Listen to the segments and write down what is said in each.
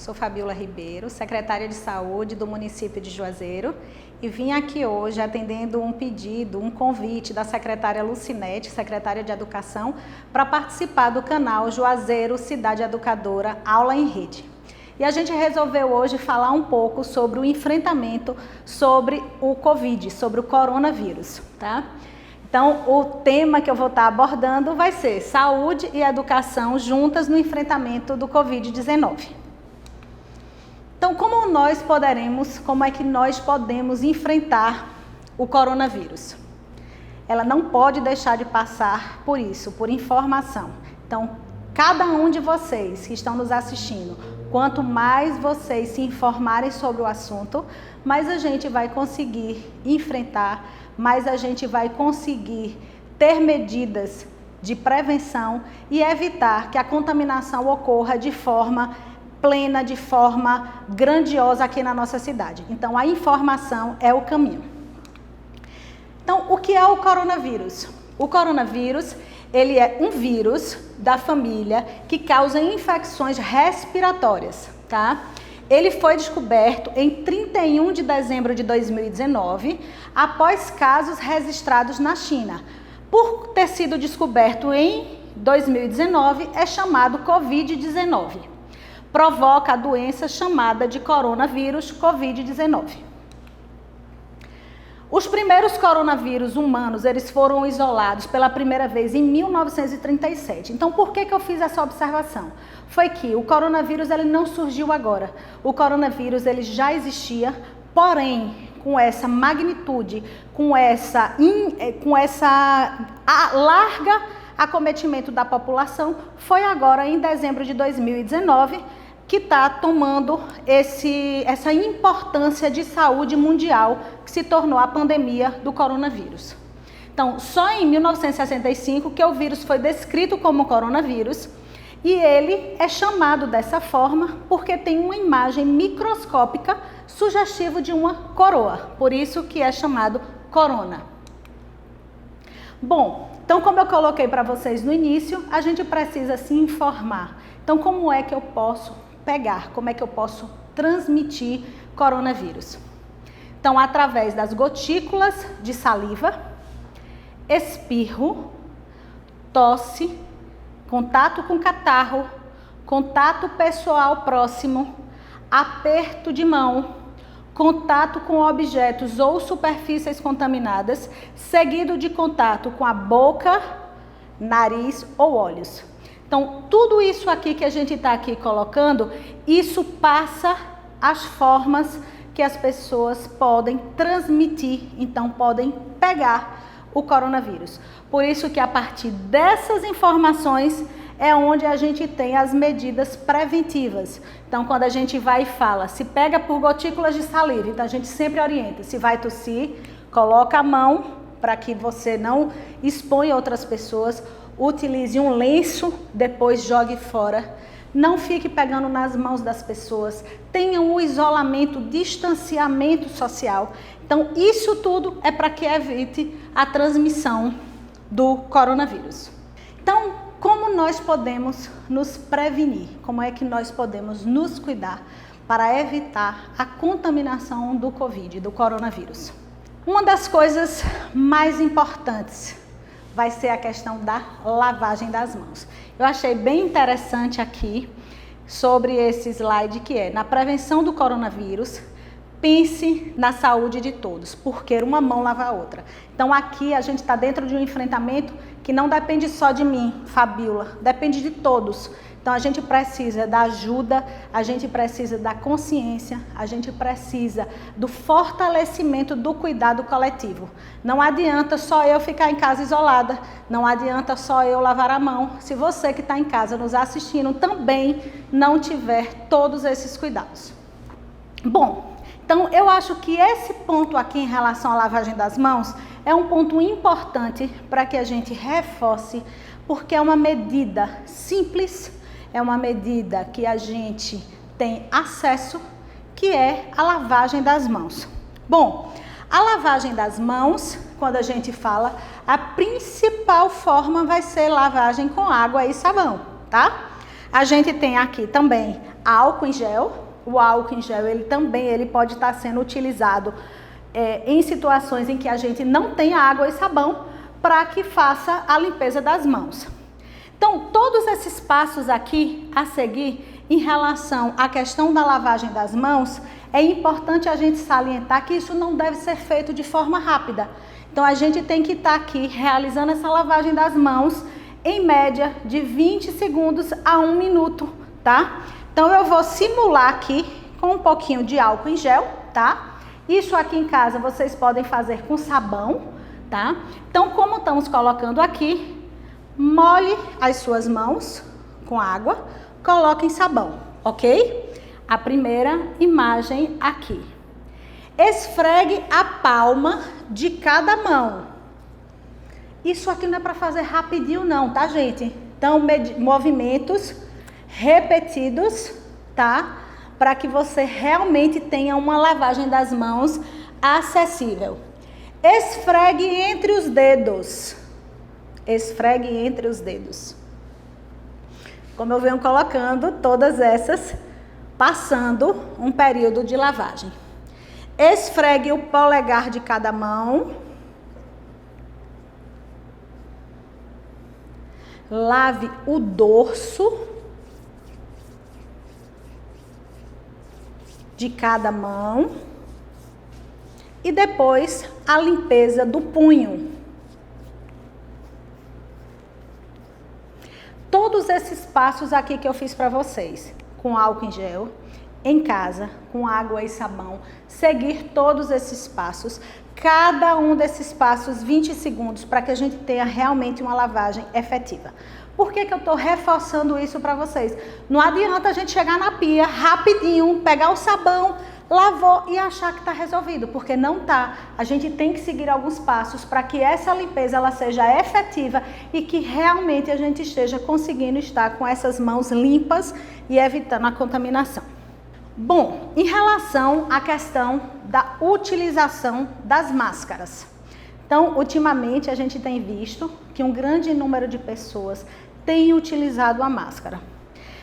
sou Fabiola Ribeiro, secretária de Saúde do município de Juazeiro, e vim aqui hoje atendendo um pedido, um convite da secretária Lucinete, secretária de Educação, para participar do canal Juazeiro Cidade Educadora Aula em Rede. E a gente resolveu hoje falar um pouco sobre o enfrentamento sobre o Covid, sobre o coronavírus, tá? Então, o tema que eu vou estar abordando vai ser saúde e educação juntas no enfrentamento do Covid-19. Então, como é que nós podemos enfrentar o coronavírus? Ela não pode deixar de passar por isso, por informação. Então, cada um de vocês que estão nos assistindo, quanto mais vocês se informarem sobre o assunto, mais a gente vai conseguir enfrentar, mais a gente vai conseguir ter medidas de prevenção e evitar que a contaminação ocorra de forma plena, de forma grandiosa aqui na nossa cidade. Então, a informação é o caminho. Então, o que é o coronavírus? O coronavírus, ele é um vírus da família que causa infecções respiratórias, tá? Ele foi descoberto em 31 de dezembro de 2019, após casos registrados na China. Por ter sido descoberto em 2019, é chamado Covid-19. Provoca a doença chamada de coronavírus Covid-19. Os primeiros coronavírus humanos, eles foram isolados pela primeira vez em 1937. Então, por que eu fiz essa observação? Foi que o coronavírus ele não surgiu agora. O coronavírus ele já existia, porém, com essa magnitude, com essa larga acometimento da população, foi agora em dezembro de 2019 que está tomando essa importância de saúde mundial que se tornou a pandemia do coronavírus. Então, só em 1965 que o vírus foi descrito como coronavírus e ele é chamado dessa forma porque tem uma imagem microscópica sugestiva de uma coroa, por isso que é chamado corona. Bom, então como eu coloquei para vocês no início, a gente precisa se informar. Então, como é que eu posso como é que eu posso transmitir coronavírus? Então, através das gotículas de saliva, espirro, tosse, contato com catarro, contato pessoal próximo, aperto de mão, contato com objetos ou superfícies contaminadas, seguido de contato com a boca, nariz ou olhos. Então, tudo isso aqui que a gente está aqui colocando, isso passa as formas que as pessoas podem transmitir, então podem pegar o coronavírus. Por isso que a partir dessas informações é onde a gente tem as medidas preventivas. Então, quando a gente vai e fala, se pega por gotículas de saliva, então a gente sempre orienta, se vai tossir, coloca a mão para que você não exponha outras pessoas, utilize um lenço, depois jogue fora. Não fique pegando nas mãos das pessoas. Tenha um isolamento, distanciamento social. Então, isso tudo é para que evite a transmissão do coronavírus. Então, como nós podemos nos prevenir? Como é que nós podemos nos cuidar para evitar a contaminação do Covid, do coronavírus? Uma das coisas mais importantes vai ser a questão da lavagem das mãos. Eu achei bem interessante aqui sobre esse slide que é, na prevenção do coronavírus, pense na saúde de todos, porque uma mão lava a outra. Então aqui a gente está dentro de um enfrentamento que não depende só de mim, Fabiola, depende de todos. Então a gente precisa da ajuda, a gente precisa da consciência, a gente precisa do fortalecimento do cuidado coletivo. Não adianta só eu ficar em casa isolada, não adianta só eu lavar a mão, se você que está em casa nos assistindo também não tiver todos esses cuidados. Bom, então eu acho que esse ponto aqui em relação à lavagem das mãos é um ponto importante para que a gente reforce, porque é uma medida simples, é uma medida que a gente tem acesso, que é a lavagem das mãos. Bom, a lavagem das mãos, quando a gente fala, a principal forma vai ser lavagem com água e sabão, tá? A gente tem aqui também álcool em gel. O álcool em gel, ele pode estar sendo utilizado em situações em que a gente não tem água e sabão para que faça a limpeza das mãos. Então, todos esses passos aqui a seguir em relação à questão da lavagem das mãos, é importante a gente salientar que isso não deve ser feito de forma rápida. Então, a gente tem que estar aqui realizando essa lavagem das mãos em média de 20 segundos a 1 minuto, tá? Então, eu vou simular aqui com um pouquinho de álcool em gel, tá? Isso aqui em casa vocês podem fazer com sabão, tá? Então, como estamos colocando aqui, molhe as suas mãos com água, coloquem sabão, ok? A primeira imagem aqui. Esfregue a palma de cada mão. Isso aqui não é para fazer rapidinho não, tá, gente? Então, movimentos repetidos, tá? Para que você realmente tenha uma lavagem das mãos acessível. Esfregue entre os dedos. Esfregue entre os dedos. Como eu venho colocando, todas essas passando um período de lavagem. Esfregue o polegar de cada mão. Lave o dorso de cada mão. E depois a limpeza do punho. Todos esses passos aqui que eu fiz para vocês, com álcool em gel, em casa, com água e sabão, seguir todos esses passos, cada um desses passos 20 segundos, para que a gente tenha realmente uma lavagem efetiva. Por que que eu estou reforçando isso para vocês? Não adianta a gente chegar na pia rapidinho, pegar o sabão, lavou e achar que está resolvido, porque não está. A gente tem que seguir alguns passos para que essa limpeza ela seja efetiva e que realmente a gente esteja conseguindo estar com essas mãos limpas e evitando a contaminação. Bom, em relação à questão da utilização das máscaras. Então, ultimamente a gente tem visto que um grande número de pessoas tem utilizado a máscara.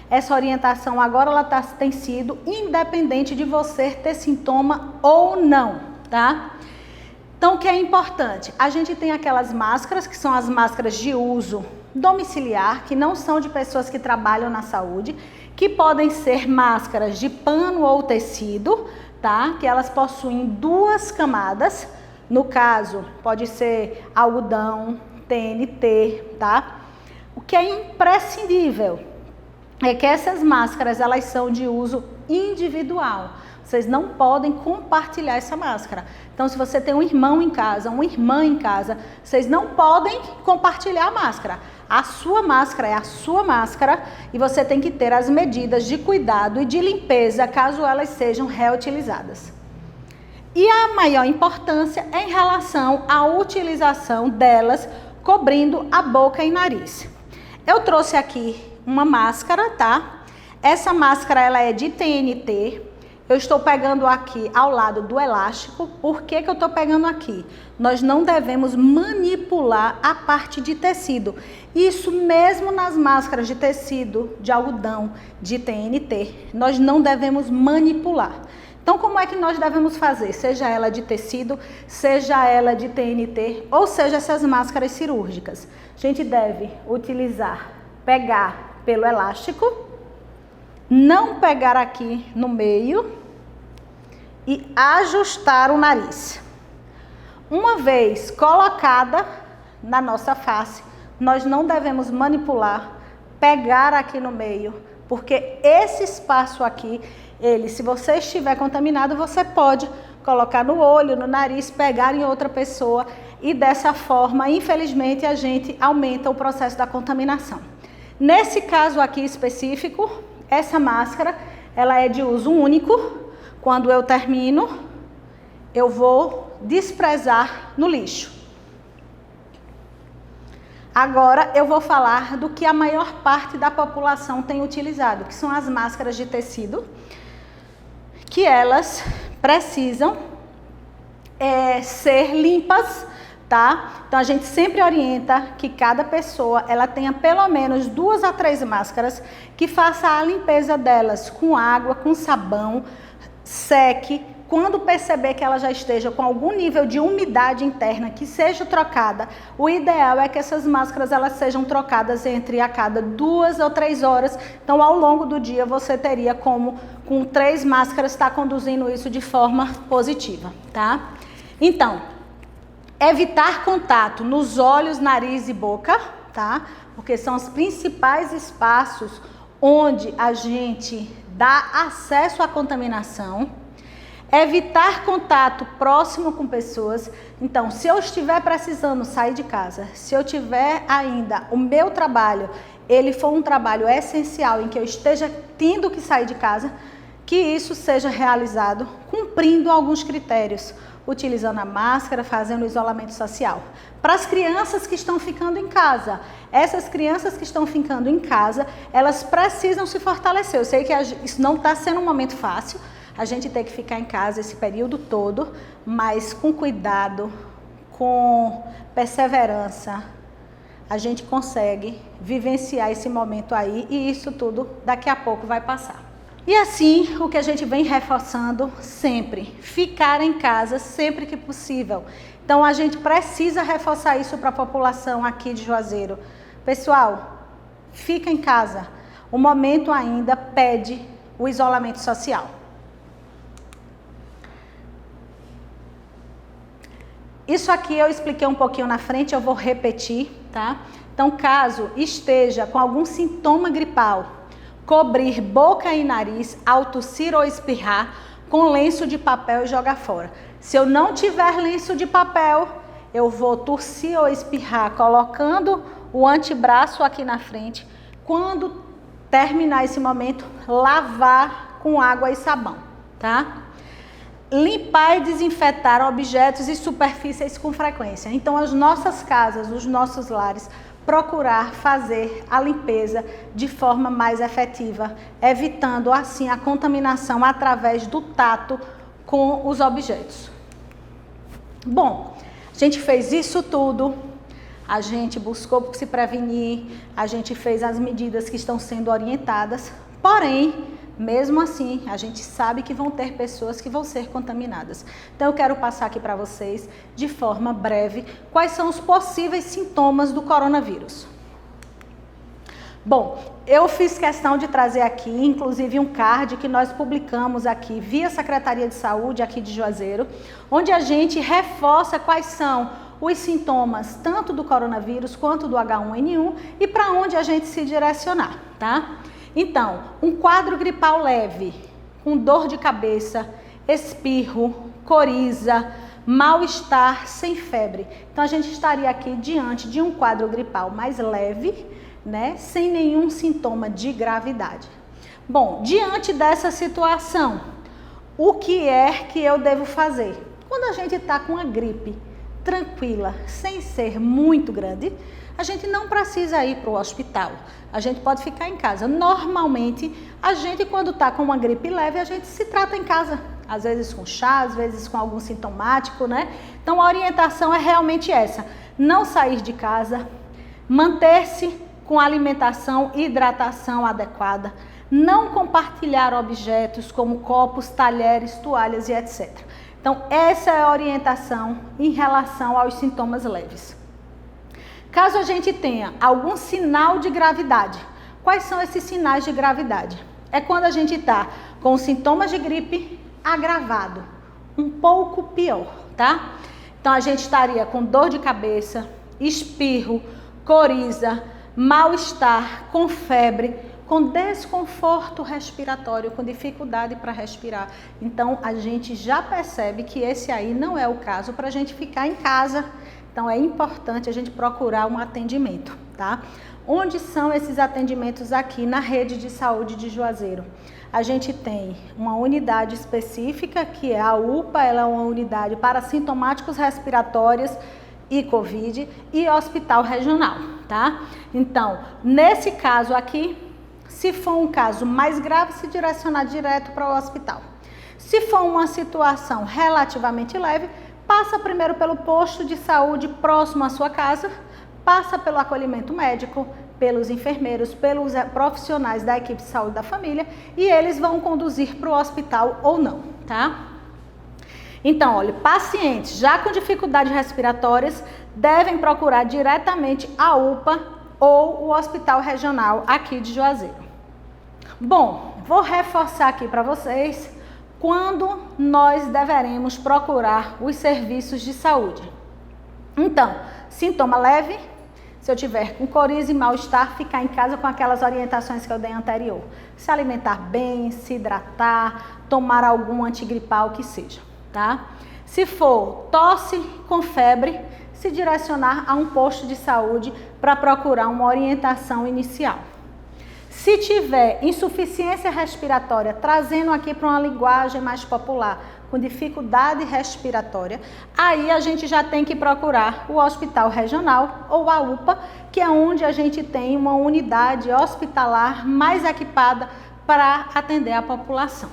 Essa orientação agora ela tem sido independente de você ter sintoma ou não, tá? Então, o que é importante? A gente tem aquelas máscaras que são as máscaras de uso domiciliar, que não são de pessoas que trabalham na saúde, que podem ser máscaras de pano ou tecido, tá? Que elas possuem 2 camadas. No caso, pode ser algodão, TNT, tá? O que é imprescindível é que essas máscaras, elas são de uso individual. Vocês não podem compartilhar essa máscara. Então, se você tem um irmão em casa, uma irmã em casa, vocês não podem compartilhar a máscara. A sua máscara é a sua máscara e você tem que ter as medidas de cuidado e de limpeza caso elas sejam reutilizadas. E a maior importância é em relação à utilização delas cobrindo a boca e nariz. Eu trouxe aqui uma máscara, tá? Essa máscara ela é de TNT. Eu estou pegando aqui ao lado do elástico. Por que que eu estou pegando aqui? Nós não devemos manipular a parte de tecido. Isso mesmo nas máscaras de tecido, de algodão, de TNT. Nós não devemos manipular. Então, como é que nós devemos fazer? Seja ela de tecido, seja ela de TNT, ou seja essas máscaras cirúrgicas. A gente deve pegar pelo elástico, não pegar aqui no meio e ajustar o nariz. Uma vez colocada na nossa face, nós não devemos manipular, pegar aqui no meio, porque esse espaço aqui, se você estiver contaminado, você pode colocar no olho, no nariz, pegar em outra pessoa e dessa forma, infelizmente, a gente aumenta o processo da contaminação. Nesse caso aqui específico, essa máscara, ela é de uso único. Quando eu termino, eu vou desprezar no lixo. Agora eu vou falar do que a maior parte da população tem utilizado, que são as máscaras de tecido, que elas precisam ser limpas tá? Então a gente sempre orienta que cada pessoa ela tenha pelo menos 2 a 3 máscaras, que faça a limpeza delas com água, com sabão, seque. Quando perceber que ela já esteja com algum nível de umidade interna, que seja trocada, o ideal é que essas máscaras elas sejam trocadas entre a cada 2 ou 3 horas. Então, ao longo do dia, você teria como, com 3 máscaras, estar conduzindo isso de forma positiva, tá? Então, evitar contato nos olhos, nariz e boca, tá? Porque são os principais espaços onde a gente dá acesso à contaminação. Evitar contato próximo com pessoas. Então, se eu estiver precisando sair de casa, se eu tiver ainda o meu trabalho, ele for um trabalho essencial em que eu esteja tendo que sair de casa, que isso seja realizado cumprindo alguns critérios, utilizando a máscara, fazendo o isolamento social. Para as crianças que estão ficando em casa, essas crianças que estão ficando em casa, elas precisam se fortalecer. Eu sei que isso não está sendo um momento fácil, a gente tem que ficar em casa esse período todo, mas com cuidado, com perseverança, a gente consegue vivenciar esse momento aí e isso tudo daqui a pouco vai passar. E assim, o que a gente vem reforçando sempre, ficar em casa sempre que possível. Então a gente precisa reforçar isso para a população aqui de Juazeiro. Pessoal, fica em casa. O momento ainda pede o isolamento social. Isso aqui eu expliquei um pouquinho na frente, eu vou repetir, tá? Então, caso esteja com algum sintoma gripal, cobrir boca e nariz ao tossir ou espirrar com lenço de papel e jogar fora. Se eu não tiver lenço de papel, eu vou tossir ou espirrar colocando o antebraço aqui na frente. Quando terminar esse momento, lavar com água e sabão, tá? Limpar e desinfetar objetos e superfícies com frequência. Então, as nossas casas, os nossos lares, procurar fazer a limpeza de forma mais efetiva, evitando assim a contaminação através do tato com os objetos. Bom, a gente fez isso tudo, a gente buscou se prevenir, a gente fez as medidas que estão sendo orientadas, porém, mesmo assim, a gente sabe que vão ter pessoas que vão ser contaminadas. Então, eu quero passar aqui para vocês, de forma breve, quais são os possíveis sintomas do coronavírus. Bom, eu fiz questão de trazer aqui, inclusive, um card que nós publicamos aqui via Secretaria de Saúde aqui de Juazeiro, onde a gente reforça quais são os sintomas tanto do coronavírus quanto do H1N1 e para onde a gente se direcionar, tá? Então, um quadro gripal leve, com dor de cabeça, espirro, coriza, mal-estar, sem febre. Então, a gente estaria aqui diante de um quadro gripal mais leve, né, sem nenhum sintoma de gravidade. Bom, diante dessa situação, o que é que eu devo fazer? Quando a gente está com a gripe tranquila, sem ser muito grande, a gente não precisa ir para o hospital, a gente pode ficar em casa. Normalmente, a gente quando está com uma gripe leve, a gente se trata em casa, às vezes com chá, às vezes com algum sintomático, né? Então, a orientação é realmente essa, não sair de casa, manter-se com alimentação e hidratação adequada, não compartilhar objetos como copos, talheres, toalhas e etc. Então, essa é a orientação em relação aos sintomas leves. Caso a gente tenha algum sinal de gravidade, quais são esses sinais de gravidade? É quando a gente está com sintomas de gripe agravado, um pouco pior, tá? Então, a gente estaria com dor de cabeça, espirro, coriza, mal-estar, com febre, com desconforto respiratório, com dificuldade para respirar. Então, a gente já percebe que esse aí não é o caso para a gente ficar em casa. Então, é importante a gente procurar um atendimento, tá? Onde são esses atendimentos aqui na rede de saúde de Juazeiro? A gente tem uma unidade específica, que é a UPA, ela é uma unidade para sintomáticos respiratórios e Covid, e hospital regional, tá? Então, nesse caso aqui, se for um caso mais grave, se direcionar direto para o hospital. Se for uma situação relativamente leve, passa primeiro pelo posto de saúde próximo à sua casa, passa pelo acolhimento médico, pelos enfermeiros, pelos profissionais da equipe de saúde da família e eles vão conduzir para o hospital ou não, tá? Então, olha, pacientes já com dificuldades respiratórias devem procurar diretamente a UPA ou o Hospital Regional aqui de Juazeiro. Bom, vou reforçar aqui para vocês quando nós deveremos procurar os serviços de saúde. Então, sintoma leve, se eu tiver com coriza e mal-estar, ficar em casa com aquelas orientações que eu dei anterior. Se alimentar bem, se hidratar, tomar algum antigripal que seja, tá? Se for tosse com febre, se direcionar a um posto de saúde para procurar uma orientação inicial. Se tiver insuficiência respiratória, trazendo aqui para uma linguagem mais popular, com dificuldade respiratória, aí a gente já tem que procurar o hospital regional ou a UPA, que é onde a gente tem uma unidade hospitalar mais equipada para atender a população.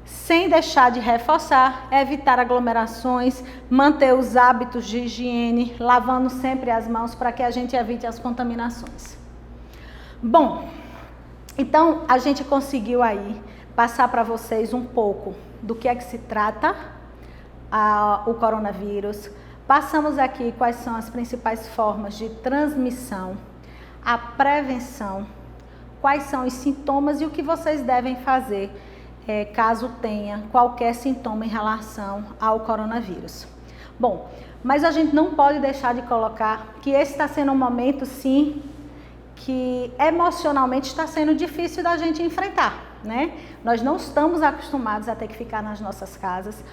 Sem deixar de reforçar, evitar aglomerações, manter os hábitos de higiene, lavando sempre as mãos para que a gente evite as contaminações. Bom, então a gente conseguiu aí passar para vocês um pouco do que é que se trata o coronavírus. Passamos aqui quais são as principais formas de transmissão, a prevenção, quais são os sintomas e o que vocês devem fazer caso tenha qualquer sintoma em relação ao coronavírus. Bom, mas a gente não pode deixar de colocar que esse está sendo um momento, sim, que emocionalmente está sendo difícil da gente enfrentar, né? Nós não estamos acostumados a ter que ficar nas nossas casas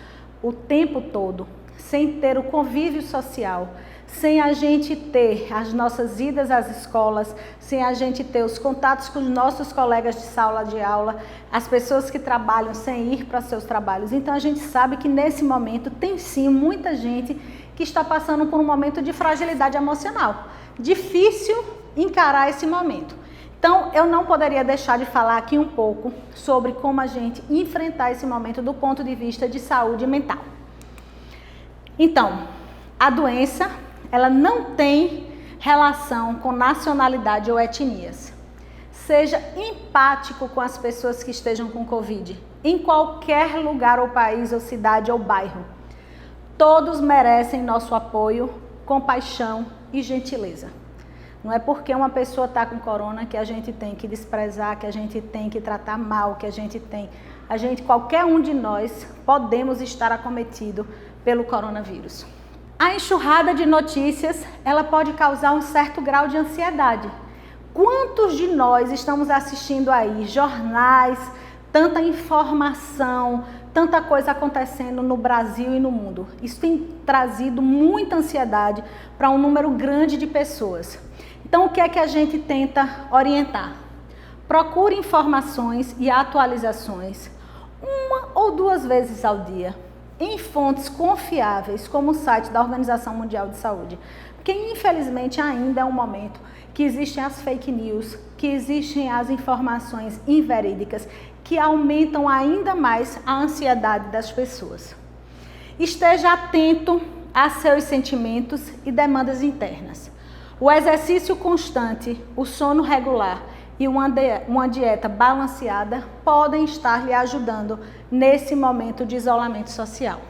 o tempo todo, sem ter o convívio social, sem a gente ter as nossas idas às escolas, sem a gente ter os contatos com os nossos colegas de sala de aula, as pessoas que trabalham sem ir para seus trabalhos. Então a gente sabe que nesse momento tem sim muita gente que está passando por um momento de fragilidade emocional. Difícil encarar esse momento. Então, eu não poderia deixar de falar aqui um pouco sobre como a gente enfrentar esse momento do ponto de vista de saúde mental. Então, a doença, ela não tem relação com nacionalidade ou etnias. Seja empático com as pessoas que estejam com Covid, em qualquer lugar ou país ou cidade ou bairro. Todos merecem nosso apoio, compaixão e gentileza. Não é porque uma pessoa está com corona que a gente tem que desprezar, que a gente tem que tratar mal, que a gente tem... qualquer um de nós podemos estar acometido pelo coronavírus. A enxurrada de notícias, ela pode causar um certo grau de ansiedade. Quantos de nós estamos assistindo aí jornais, tanta informação, tanta coisa acontecendo no Brasil e no mundo? Isso tem trazido muita ansiedade para um número grande de pessoas. Então, o que é que a gente tenta orientar? Procure informações e atualizações 1 ou 2 vezes ao dia em fontes confiáveis, como o site da Organização Mundial de Saúde. Porque, infelizmente, ainda é um momento que existem as fake news, que existem as informações inverídicas, que aumentam ainda mais a ansiedade das pessoas. Esteja atento a seus sentimentos e demandas internas. O exercício constante, o sono regular e uma dieta balanceada podem estar lhe ajudando nesse momento de isolamento social.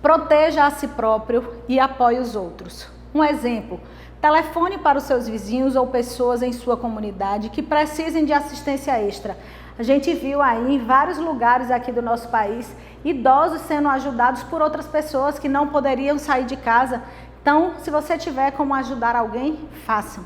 Proteja a si próprio e apoie os outros. Um exemplo, telefone para os seus vizinhos ou pessoas em sua comunidade que precisem de assistência extra. A gente viu aí em vários lugares aqui do nosso país idosos sendo ajudados por outras pessoas que não poderiam sair de casa. Então, se você tiver como ajudar alguém, faça.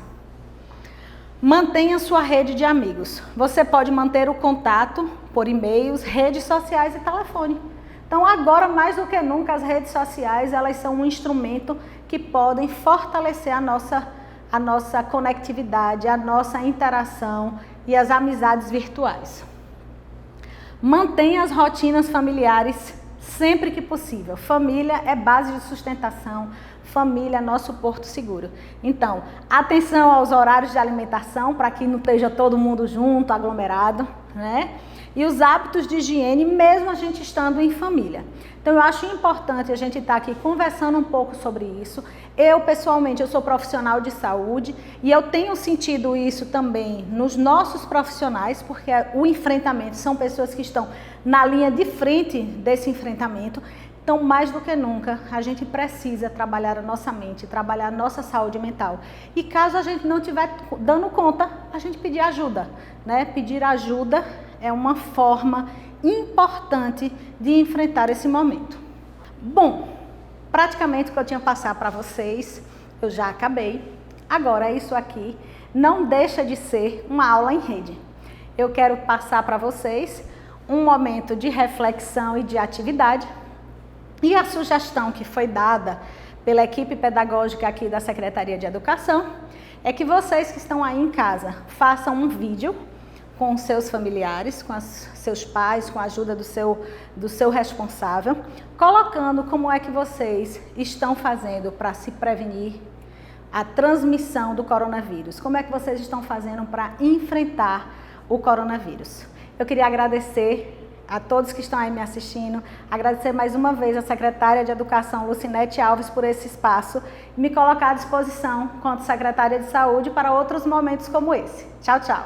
Mantenha sua rede de amigos. Você pode manter o contato por e-mails, redes sociais e telefone. Então, agora mais do que nunca, as redes sociais, elas são um instrumento que podem fortalecer a nossa conectividade, a nossa interação e as amizades virtuais. Mantenha as rotinas familiares sempre que possível. Família é base de sustentação. Família é nosso porto seguro. Então, atenção aos horários de alimentação, para que não esteja todo mundo junto, aglomerado, né? e os hábitos de higiene, mesmo a gente estando em família. Então, eu acho importante a gente estar aqui conversando um pouco sobre isso. Eu, pessoalmente, eu sou profissional de saúde e eu tenho sentido isso também nos nossos profissionais, porque o enfrentamento são pessoas que estão na linha de frente desse enfrentamento. Então, mais do que nunca, a gente precisa trabalhar a nossa mente, trabalhar a nossa saúde mental. E caso a gente não estiver dando conta, a gente pedir ajuda, né? Pedir ajuda é uma forma importante de enfrentar esse momento. Bom, praticamente o que eu tinha a passar para vocês, eu já acabei. Agora, isso aqui não deixa de ser uma aula em rede. Eu quero passar para vocês um momento de reflexão e de atividade. E a sugestão que foi dada pela equipe pedagógica aqui da Secretaria de Educação é que vocês que estão aí em casa façam um vídeo com seus familiares, com seus pais, com a ajuda do seu responsável, colocando como é que vocês estão fazendo para se prevenir a transmissão do coronavírus, como é que vocês estão fazendo para enfrentar o coronavírus. Eu queria agradecer a todos que estão aí me assistindo, agradecer mais uma vez à secretária de Educação, Lucinete Alves, por esse espaço e me colocar à disposição, quanto secretária de Saúde, para outros momentos como esse. Tchau, tchau.